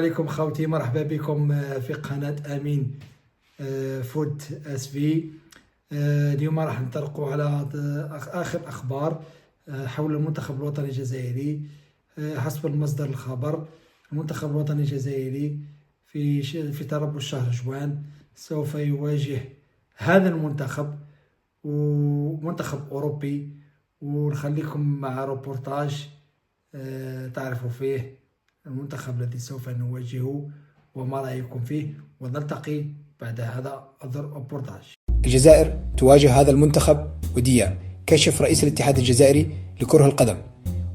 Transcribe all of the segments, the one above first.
عليكم خوتي، مرحبا بكم في قناة أمين فود اس في. اليوم راح نطرقوا على آخر أخبار حول المنتخب الوطني الجزائري. حسب المصدر الخبر، المنتخب الوطني الجزائري في تربص شهر جوان سوف يواجه هذا المنتخب، ومنتخب أوروبي. ونخليكم مع روبورتاج تعرفوا فيه المنتخب الذي سوف نواجهه وما رأيكم فيه، ونلتقي بعد هذا الريبورتاج. الجزائر تواجه هذا المنتخب وديا. كشف رئيس الاتحاد الجزائري لكرة القدم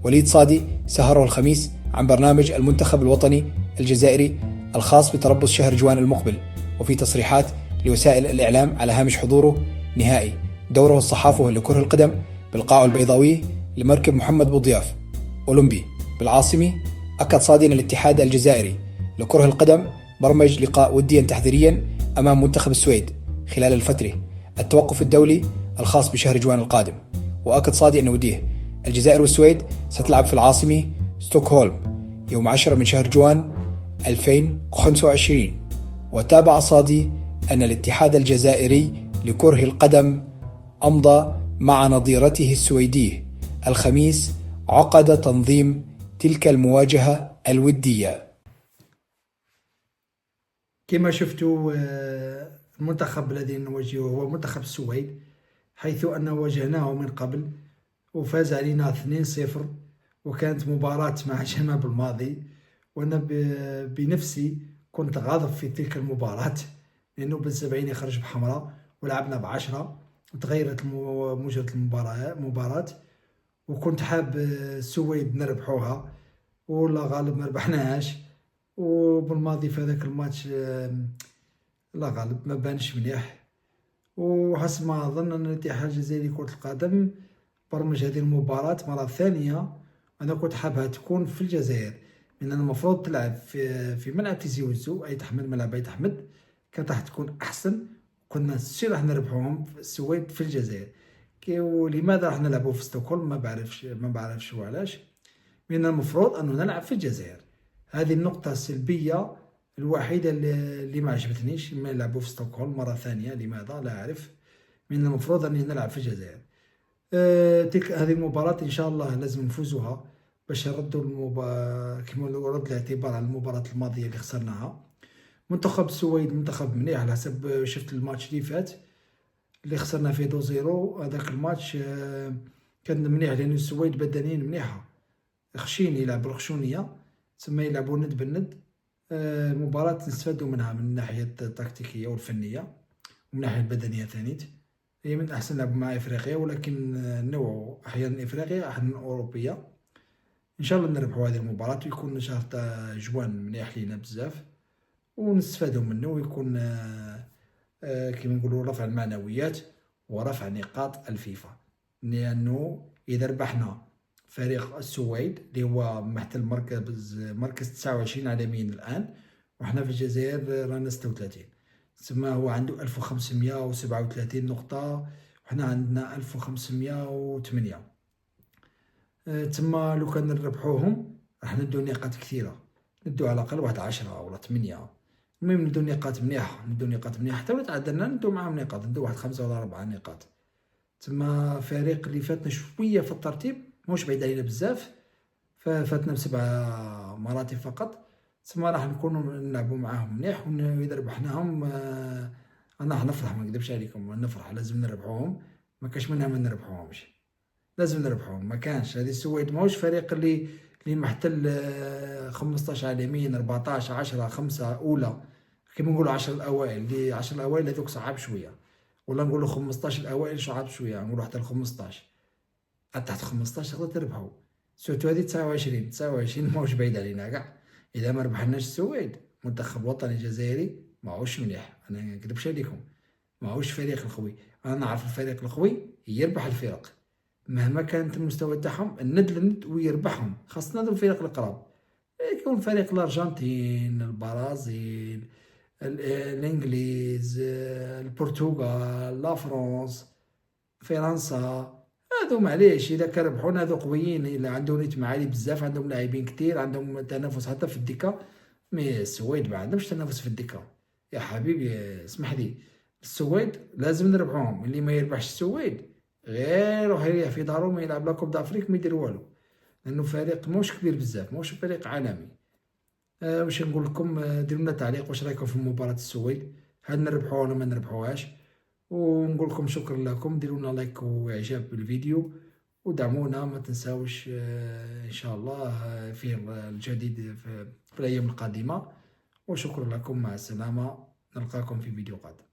وليد صادي سهره الخميس عن برنامج المنتخب الوطني الجزائري الخاص بتربص شهر جوان المقبل، وفي تصريحات لوسائل الإعلام على هامش حضوره نهائي دوره الصحافة لكرة القدم بالقاع البيضاوي لمركب محمد بوضياف أولمبي بالعاصمة. أكد صادي أن الاتحاد الجزائري لكرة القدم برمج لقاء وديا تحضيريا أمام منتخب السويد خلال الفترة التوقف الدولي الخاص بشهر جوان القادم. وأكد صادي أن وديه الجزائر والسويد ستلعب في العاصمة ستوكهولم يوم 10 من شهر جوان 2025. وتابع صادي أن الاتحاد الجزائري لكرة القدم أمضى مع نظيرته السويدية الخميس عقد تنظيم تلك المواجهة الودية. كما شفتوا المنتخب الذي نواجهه هو منتخب السويد، حيث أن واجهناه من قبل وفاز علينا 2-0، وكانت مباراة مع شمال الماضي، وأنا بنفسي كنت غاضب في تلك المباراة، لأنه بن سبعيني خرج بحمراء ولعبنا ب10 وتغيرت مجرى المباراة، وكنت حاب السويد نربحوها، والله غالب ما ربحناهاش. وبالماضي في هذاك الماتش لا غالب ما بانش مليح، وحسب ما أظن أن الاتحاد الجزائري لكرة القدم برمج هذه المباراة مرة ثانية. أنا كنت حابها تكون في الجزائر، لأن المفروض تلعب في ملعب تيزي وزو أي تحمد، ملعب أي تحمد، كانت راح تكون أحسن. كنا سي راح نربحوهم في السويد في الجزائر. ولماذا راح نلعبوا في ستوكهولم؟ ما بعرفش وعلاش، من المفروض أنه نلعب في الجزائر. هذه النقطة السلبية الوحيدة اللي ما عجبتنيش، ما يلعبوا في ستوكهولم مرة ثانية، لماذا لا أعرف. من المفروض أني نلعب في الجزائر. تلك هذه المباراة إن شاء الله لازم نفوزوها باش نردوا كما رد الاعتبار على المباراة الماضية اللي خسرناها. منتخب السويد منتخب مليح، على حسب شفت الماتش اللي فات اللي خسرنا فيه 2-0. هذاك الماتش كان مليح، لأن السويد بدنيا مليحة، خشين يلعبوا الخشونية، تسمى يلعبوا ند بالند. المباراة نستفادوا منها من الناحية التكتيكية والفنية، ومن الناحية البدنية ثانيت. هي من أحسن لعب مع إفريقيا، ولكن نوع أحيانا إفريقيا أحيانا أوروبية. إن شاء الله نربحوا هذه المباراة، ويكون شهر جوان مليح لينا بزاف، ونستفادوا منه، ويكون كما نقولوا رفع المعنويات ورفع نقاط الفيفا. لأنه إذا ربحنا فريق السويد اللي هو محتل مركز 29 عالميا الآن، وحنا في الجزائر رانا 36، تسمى هو عنده 1537 نقطة وحنا عندنا 1508. تما لو كان نربحوهم راح ندو نقاط كثيرة، ندو على الأقل واحد 10 ولا 8. المهم ندو نقاط مليحة، حتى ولا تعادلنا ندو معاهم نقاط، ندو واحد 5 ولا 4 نقاط. تما فريق اللي فاتنا شوية في الترتيب، موش بعيد علينا بزاف، فاتنا ب7 مراتب فقط. تما راح نكونوا نلعبوا معاهم مليح، وإذا ربحناهم أنا راح نفرح، ما نكذبش عليكم، نفرح. لازم نربحوهم، ما كاش منها ما نربحوهمش، لازم نربحوهم. ما كانش هذه السويد ماهوش فريق اللي محتل 15 عالميا، 14 10 5 أولى، كيما نقولوا 10 الأوائل. اللي 10 الأوائل هذوك صعاب شوية، ولا نقولوا 15 الأوائل صعاب شوية، نقولوا حتى 15 تحت 15 تقدر تربحوا. سورتو هذه 29 ماهوش بعيد علينا كاع. إذا ما ربحناش السويد، منتخب الوطني الجزائري ماهوش مليح، أنا ما نكذبش عليكم، ماهوش فريق القوي. أنا نعرف الفريق القوي يربح الفرق مهما كانت المستوى تاعهم، الند للند ويربحهم، خاصة هذو الفرق القراب. يكون فريق الأرجنتين، البرازيل، الإنجليز، البرتغال، لا فرنسا، فرنسا، هادو معليش إذا كربحونا هادو قويين، إلا عندهم ريتم عالي بزاف، عندهم لاعبين كتير، عندهم تنافس حتى في الدكة. مي السويد ما عندهمش تنافس في الدكة يا حبيبي. اسمح لي، السويد لازم نربحوهم. اللي ما يربحش السويد غير يروح يريح في دارو، ما يلعب لا كوب دافريك ما يدير والو، لانه فريق موش كبير بزاف، موش فريق عالمي. واش نقول لكم، ديروا لنا تعليق واش رايكم في مباراة السويد، هل نربحوها ولا ما نربحوهاش. ونقول لكم شكرا لكم، ديروا لنا لايك واعجاب بالفيديو ودعمونا، ما تنساوش. ان شاء الله فيه الجديد في الايام القادمة. وشكرا لكم، مع السلامة، نلقاكم في فيديو قادم.